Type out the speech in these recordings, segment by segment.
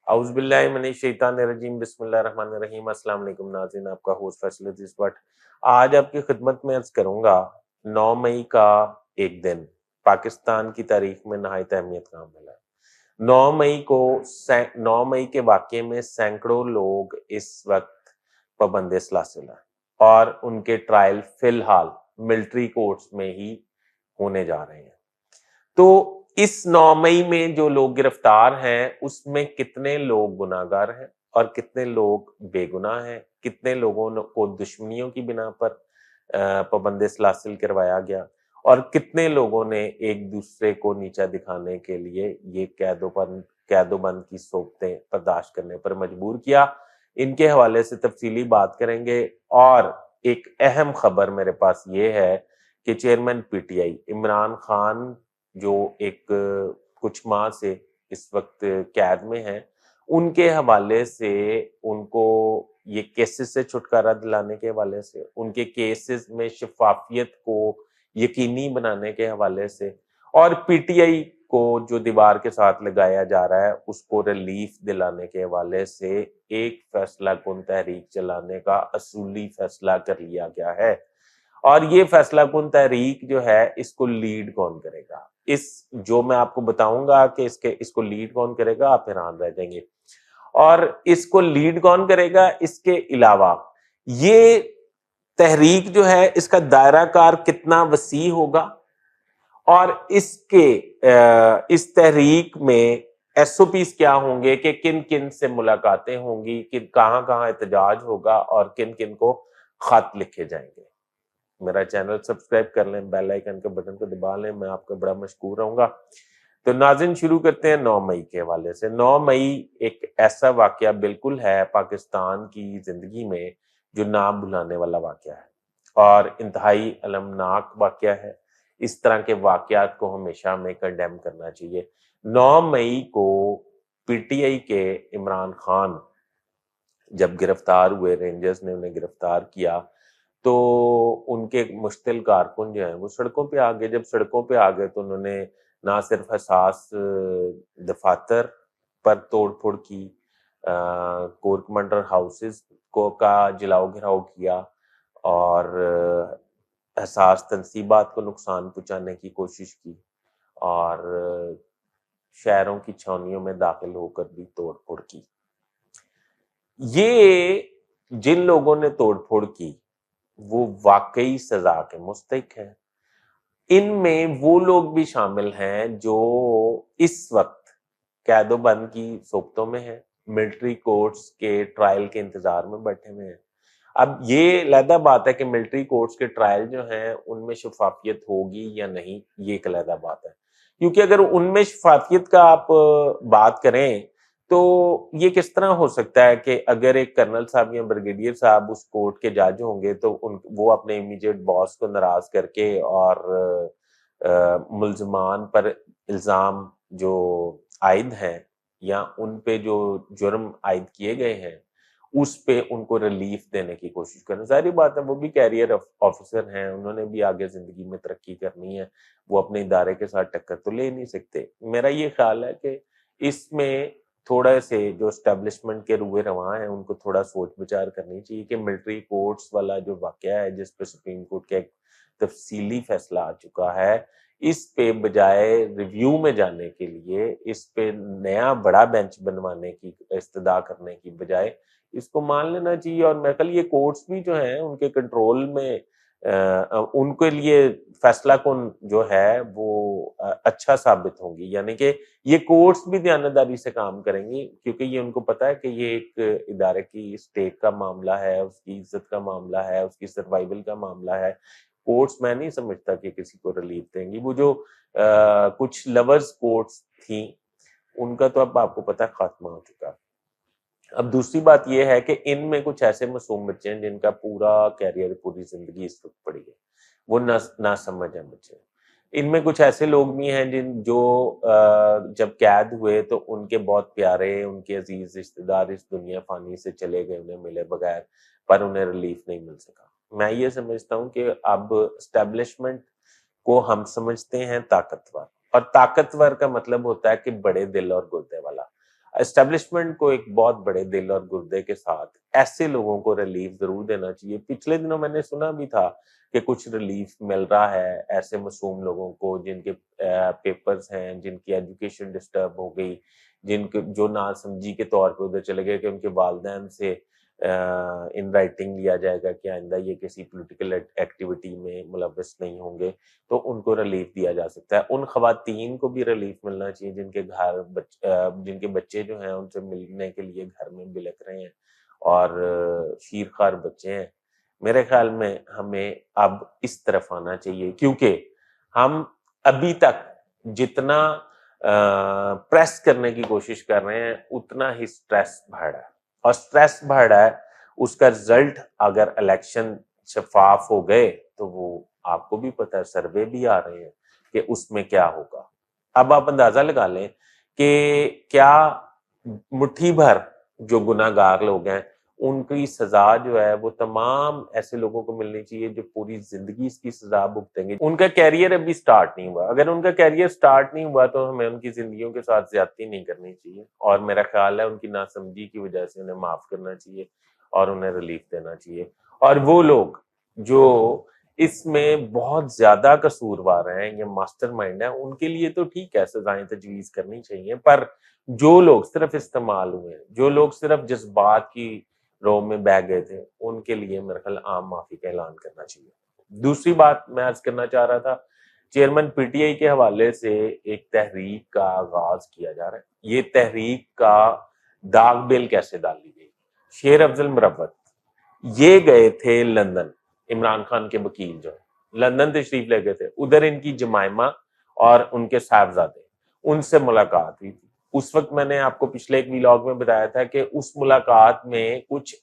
اعوذ باللہ من الشیطان الرجیم بسم اللہ الرحمن الرحیم السلام علیکم ناظرین، آپ کا ہوسٹ فیصل عزیز بٹ آج آپ کی خدمت میں عرض کروں گا 9 مئی کا ایک دن پاکستان کی تاریخ میں نہایت اہمیت کا حامل ہے۔ 9 مئی کے واقعے میں سینکڑوں لوگ اس وقت پابند سلاسل ہیں اور ان کے ٹرائل فی الحال ملٹری کورٹس میں ہی ہونے جا رہے ہیں۔ تو اس 9 مئی میں جو لوگ گرفتار ہیں اس میں کتنے لوگ گناہ گار ہیں اور کتنے لوگ بے گناہ ہیں، کتنے لوگوں کو دشمنیوں کی بنا پر پابند سلاسل کروایا گیا اور کتنے لوگوں نے ایک دوسرے کو نیچا دکھانے کے لیے یہ قید و بند کی صورتیں برداشت کرنے پر مجبور کیا، ان کے حوالے سے تفصیلی بات کریں گے۔ اور ایک اہم خبر میرے پاس یہ ہے کہ chairman P T I Imran Khan جو ایک کچھ ماہ سے اس وقت قید میں ہیں، ان کے حوالے سے ان کو یہ کیسز سے چھٹکارا دلانے کے حوالے سے، ان کے کیسز میں شفافیت کو یقینی بنانے کے حوالے سے اور پی ٹی آئی کو جو دیوار کے ساتھ لگایا جا رہا ہے اس کو ریلیف دلانے کے حوالے سے ایک فیصلہ کن تحریک چلانے کا اصولی فیصلہ کر لیا گیا ہے۔ اور یہ فیصلہ کن تحریک جو ہے اس کو لیڈ کون کرے گا، جو میں آپ کو بتاؤں گا کہ اس کو لیڈ کون کرے گا، آپ حیران رہ جائیں گے۔ اور اس کو لیڈ کون کرے گا، اس کے علاوہ یہ تحریک جو ہے اس کا دائرہ کار کتنا وسیع ہوگا اور اس تحریک میں ایس او پیز کیا ہوں گے کہ کن کن سے ملاقاتیں ہوں گی، کہاں کہاں احتجاج ہوگا اور کن کن کو خط لکھے جائیں گے۔ میرا چینل سبسکرائب کر لیں، بیل آئیکن کے بٹن کو دبا لیں، میں آپ کا بڑا مشکور رہوں گا۔ تو ناظرین شروع کرتے ہیں 9 مئی کے حوالے سے۔ 9 مئی ایک ایسا واقعہ بالکل ہے پاکستان کی زندگی میں جو نہ بھلانے والا واقعہ ہے اور انتہائی المناک واقعہ ہے۔ اس طرح کے واقعات کو ہمیشہ ہمیں کنڈیم کرنا چاہیے۔ 9 مئی کو پی ٹی آئی کے عمران خان جب گرفتار ہوئے، رینجرز نے انہیں گرفتار کیا تو ان کے مشتل کارکن جو ہیں وہ سڑکوں پہ آ گئے۔ جب سڑکوں پہ آ گئے تو انہوں نے نہ صرف حساس دفاتر پر توڑ پھوڑ کی، کور کمانڈر ہاؤسز کا جلاؤ گھراؤ کیا اور حساس تنصیبات کو نقصان پہنچانے کی کوشش کی اور شہروں کی چھاؤنیوں میں داخل ہو کر بھی توڑ پھوڑ کی۔ یہ جن لوگوں نے توڑ پھوڑ کی وہ واقعی سزا کے مستحق ہیں۔ ان میں وہ لوگ بھی شامل ہیں جو اس وقت قید و بند کی صورتوں میں ہیں، ملٹری کورٹس کے ٹرائل کے انتظار میں بیٹھے ہوئے ہیں۔ اب یہ علیحدہ بات ہے کہ ملٹری کورٹس کے ٹرائل جو ہیں ان میں شفافیت ہوگی یا نہیں، یہ ایک علیحدہ بات ہے، کیونکہ اگر ان میں شفافیت کا آپ بات کریں تو یہ کس طرح ہو سکتا ہے کہ اگر ایک کرنل صاحب یا بریگیڈیئر صاحب اس کورٹ کے جج ہوں گے تو وہ اپنے امیجیٹ باس کو ناراض کر کے اور ملزمان پر الزام جو عائد ہیں یا ان پہ جو جرم عائد کیے گئے ہیں اس پہ ان کو ریلیف دینے کی کوشش کریں۔ ظاہری بات ہے وہ بھی کیریئر آفیسر ہیں، انہوں نے بھی آگے زندگی میں ترقی کرنی ہے، وہ اپنے ادارے کے ساتھ ٹکر تو لے نہیں سکتے۔ میرا یہ خیال ہے کہ اس میں تھوڑا سے جو اسٹیبلشمنٹ کے روئے رواں ہیں ان کو تھوڑا سوچ بچار کرنی چاہیے کہ ملٹری کورٹس والا جو واقعہ ہے جس پہ سپریم کورٹ کا ایک تفصیلی فیصلہ آ چکا ہے، اس پہ بجائے ریویو میں جانے کے لیے، اس پہ نیا بڑا بینچ بنوانے کی استدعا کرنے کی بجائے اس کو مان لینا چاہیے۔ اور میرے خیال یہ کورٹس بھی جو ہیں ان کے کنٹرول میں ان کے لیے فیصلہ کن جو ہے وہ اچھا ثابت ہوں گی، یعنی کہ یہ کورٹس بھی دیانتداری سے کام کریں گی کیونکہ یہ ان کو پتہ ہے کہ یہ ایک ادارے کی اسٹیک کا معاملہ ہے، اس کی عزت کا معاملہ ہے، اس کی سروائیول کا معاملہ ہے۔ کورٹس میں نہیں سمجھتا کہ کسی کو ریلیف دیں گی۔ وہ جو کچھ لورز کورٹس تھیں ان کا تو اب آپ کو پتہ ہے خاتمہ ہو چکا۔ اب دوسری بات یہ ہے کہ ان میں کچھ ایسے معصوم بچے ہیں جن کا پورا کیریئر، پوری زندگی اس وقت پڑی ہے، وہ نہ سمجھ ہیں بچے۔ ان میں کچھ ایسے لوگ بھی ہیں جو جب قید ہوئے تو ان کے بہت پیارے، ان کے عزیز رشتہ دار اس دنیا فانی سے چلے گئے انہیں ملے بغیر، پر انہیں ریلیف نہیں مل سکا۔ میں یہ سمجھتا ہوں کہ اب اسٹیبلشمنٹ کو ہم سمجھتے ہیں طاقتور، اور طاقتور کا مطلب ہوتا ہے کہ بڑے دل اور گردے والا۔ اسٹیبلشمنٹ کو ایک بہت بڑے دل اور گردے کے ساتھ ایسے لوگوں کو ریلیف ضرور دینا چاہیے. پچھلے دنوں میں نے سنا بھی تھا کہ کچھ ریلیف مل رہا ہے ایسے معصوم لوگوں کو جن کے پیپرز ہیں، جن کی ایجوکیشن ڈسٹرب ہو گئی، جن کے جو ناسمجھی کے طور پہ ادھر چلے گئے کہ ان کے والدین سے ان رائٹنگ لیا جائے گا کہ آئندہ یہ کسی پولیٹیکل ایکٹیویٹی میں ملوث نہیں ہوں گے، تو ان کو ریلیف دیا جا سکتا ہے. ان خواتین کو بھی ریلیف ملنا چاہیے جن کے گھر جن کے بچے جو ہیں ان سے ملنے کے لیے گھر میں بلک رہے ہیں اور شیرخوار بچے ہیں. میرے خیال میں ہمیں اب اس طرف آنا چاہیے، کیونکہ ہم ابھی تک جتنا پریس کرنے کی کوشش کر رہے ہیں اتنا ہی سٹریس بڑھ رہا ہے، اور سٹریس بڑھ رہا ہے اس کا رزلٹ اگر الیکشن شفاف ہو گئے تو وہ آپ کو بھی پتہ ہے، سروے بھی آ رہے ہیں کہ اس میں کیا ہوگا. اب آپ اندازہ لگا لیں کہ کیا مٹھی بھر جو گناہ گار لوگ ہیں ان کی سزا جو ہے وہ تمام ایسے لوگوں کو ملنی چاہیے جو پوری زندگی اس کی سزا بھگتیں گے. ان کا کیریئر ابھی سٹارٹ نہیں ہوا، اگر ان کا کیریئر سٹارٹ نہیں ہوا تو ہمیں ان کی زندگیوں کے ساتھ زیادتی نہیں کرنی چاہیے، اور میرا خیال ہے ان کی ناسمجھی کی وجہ سے انہیں معاف کرنا چاہیے اور انہیں ریلیف دینا چاہیے. اور وہ لوگ جو اس میں بہت زیادہ قصوروار ہیں، یہ ماسٹر مائنڈ ہیں، ان کے لیے تو ٹھیک ہے سزائیں تجویز کرنی چاہیے، پر جو لوگ صرف استعمال ہوئے ہیں، جو لوگ صرف جذبات کی رو میں بہ گئے تھے، ان کے لیے میرے خیال عام معافی کا اعلان کرنا چاہیے. دوسری بات میں عرض کرنا چاہ رہا تھا، چیئرمین پی ٹی آئی کے حوالے سے ایک تحریک کا آغاز کیا جا رہا ہے. یہ تحریک کا داغ بیل کیسے ڈالی گئی؟ شیر افضل مروت یہ گئے تھے لندن، عمران خان کے وکیل جو لندن تشریف لے گئے تھے، ادھر ان کی جمائمہ اور ان کے صاحبزادے، ان سے ملاقات ہوئی تھی. اس وقت میں نے آپ کو پچھلے ایک ویلاگ میں بتایا تھا کہ اس ملاقات میں کچھ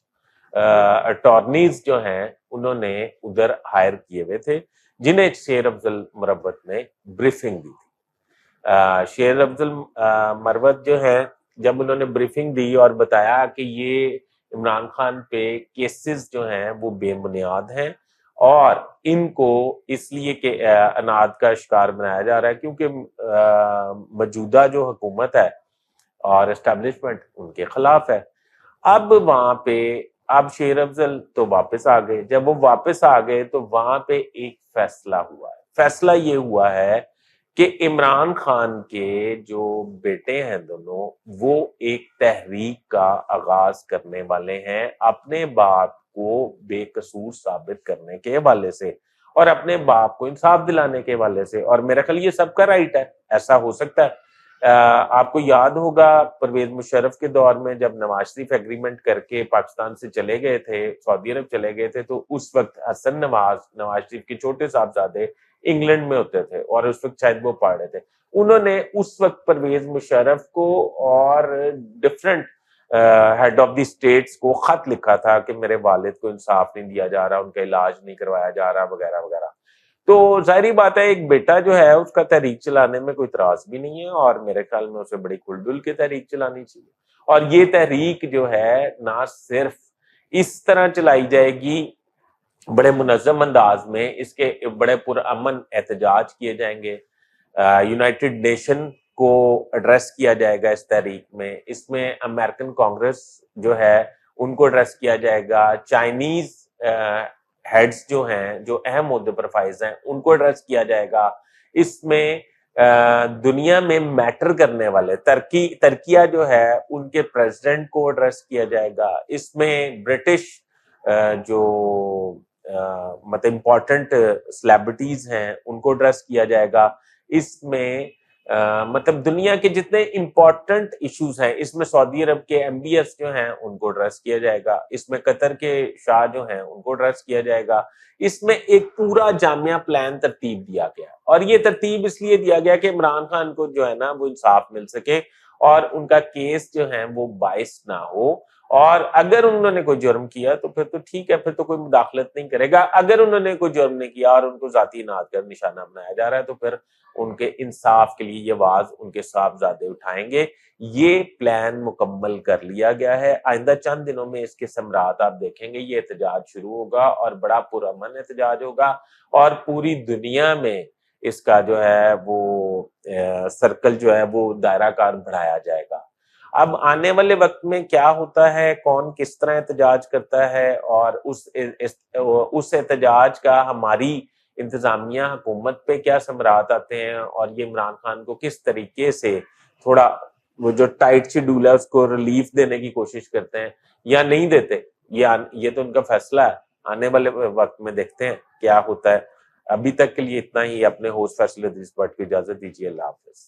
اٹارنیز جو ہیں انہوں نے ادھر ہائر کیے ہوئے تھے جنہیں شیر افضل مروت نے بریفنگ دی تھی. شیر افضل مروت جو ہے جب انہوں نے بریفنگ دی اور بتایا کہ یہ عمران خان پہ کیسز جو ہیں وہ بے بنیاد ہیں اور ان کو اس لیے کہ اناد کا شکار بنایا جا رہا ہے کیونکہ موجودہ جو حکومت ہے اور اسٹیبلشمنٹ ان کے خلاف ہے. اب وہاں پہ اب شیر افضل تو واپس آ گئے، جب وہ واپس آ گئے تو وہاں پہ ایک فیصلہ ہوا ہے. فیصلہ یہ ہوا ہے کہ عمران خان کے جو بیٹے ہیں دونوں، وہ ایک تحریک کا آغاز کرنے والے ہیں اپنے باپ کو بے قصور ثابت کرنے کے حوالے سے اور اپنے باپ کو انصاف دلانے کے حوالے سے. اور میرا خیال یہ سب کا رائٹ ہے، ایسا ہو سکتا ہے. آپ کو یاد ہوگا پرویز مشرف کے دور میں جب نواز شریف ایگریمنٹ کر کے پاکستان سے چلے گئے تھے، سعودی عرب چلے گئے تھے، تو اس وقت حسن نواز شریف کے چھوٹے صاحبزادے انگلینڈ میں ہوتے تھے اور اس وقت شاید وہ پڑھ رہے تھے. انہوں نے اس وقت پرویز مشرف کو اور different head of the states کو خط لکھا تھا کہ میرے والد کو انصاف نہیں دیا جا رہا، ان کا علاج نہیں کروایا جا رہا وغیرہ وغیرہ. تو ظاہری بات ہے ایک بیٹا جو ہے اس کا تحریک چلانے میں کوئی اعتراض بھی نہیں ہے اور میرے خیال میں اسے بڑی کھل ڈل کے تحریک چلانی چاہیے. اور یہ تحریک جو ہے نہ صرف اس طرح چلائی جائے گی بڑے منظم انداز میں، اس کے بڑے پرامن احتجاج کیے جائیں گے، یونائٹڈ نیشن کو ایڈریس کیا جائے گا اس تحریک میں، اس میں امریکن کانگریس جو ہے ان کو ایڈریس کیا جائے گا، چائنیز ہیڈز جو ہیں جو اہم عہدے پر فائز ہیں ان کو ایڈریس کیا جائے گا. اس میں دنیا میں میٹر کرنے والے ترکیہ جو ہے ان کے پریزیڈنٹ کو ایڈریس کیا جائے گا. اس میں برٹش جو مطلب امپورٹنٹ سیلیبریٹیز ہیں ان کو ایڈریس کیا جائے گا. اس میں مطلب دنیا کے جتنے امپورٹنٹ ایشوز ہیں اس میں سعودی عرب کے ایم بی ایس جو ہیں ان کو ایڈریس کیا جائے گا. اس میں قطر کے شاہ جو ہیں ان کو ایڈریس کیا جائے گا. اس میں ایک پورا جامعہ پلان ترتیب دیا گیا اور یہ ترتیب اس لیے دیا گیا کہ عمران خان کو جو ہے نا وہ انصاف مل سکے اور ان کا کیس جو ہے وہ باعث نہ ہو. اور اگر انہوں نے کوئی جرم کیا تو پھر تو ٹھیک ہے، پھر تو کوئی مداخلت نہیں کرے گا. اگر انہوں نے کوئی جرم نہیں کیا اور ان کو ذاتی اناد کا نشانہ بنایا جا رہا ہے تو پھر ان کے انصاف کے لیے یہ آواز ان کے صاحبزادے اٹھائیں گے. یہ پلان مکمل کر لیا گیا ہے. آئندہ چند دنوں میں اس کے ثمرات آپ دیکھیں گے. یہ احتجاج شروع ہوگا اور بڑا پرامن احتجاج ہوگا اور پوری دنیا میں اس کا جو ہے وہ سرکل جو ہے وہ دائرہ کار بڑھایا جائے گا. اب آنے والے وقت میں کیا ہوتا ہے، کون کس طرح احتجاج کرتا ہے، اور اس احتجاج کا ہماری انتظامیہ حکومت پہ کیا ثمرات آتے ہیں، اور یہ عمران خان کو کس طریقے سے تھوڑا وہ جو ٹائٹ شیڈول ہے اس کو ریلیف دینے کی کوشش کرتے ہیں یا نہیں دیتے، یہ تو ان کا فیصلہ ہے۔ آنے والے وقت میں دیکھتے ہیں کیا ہوتا ہے۔ ابھی تک کے لیے اتنا ہی۔ اپنے ہوسٹ فیصل ادریس بٹ کو اجازت دیجیے۔ اللہ حافظ۔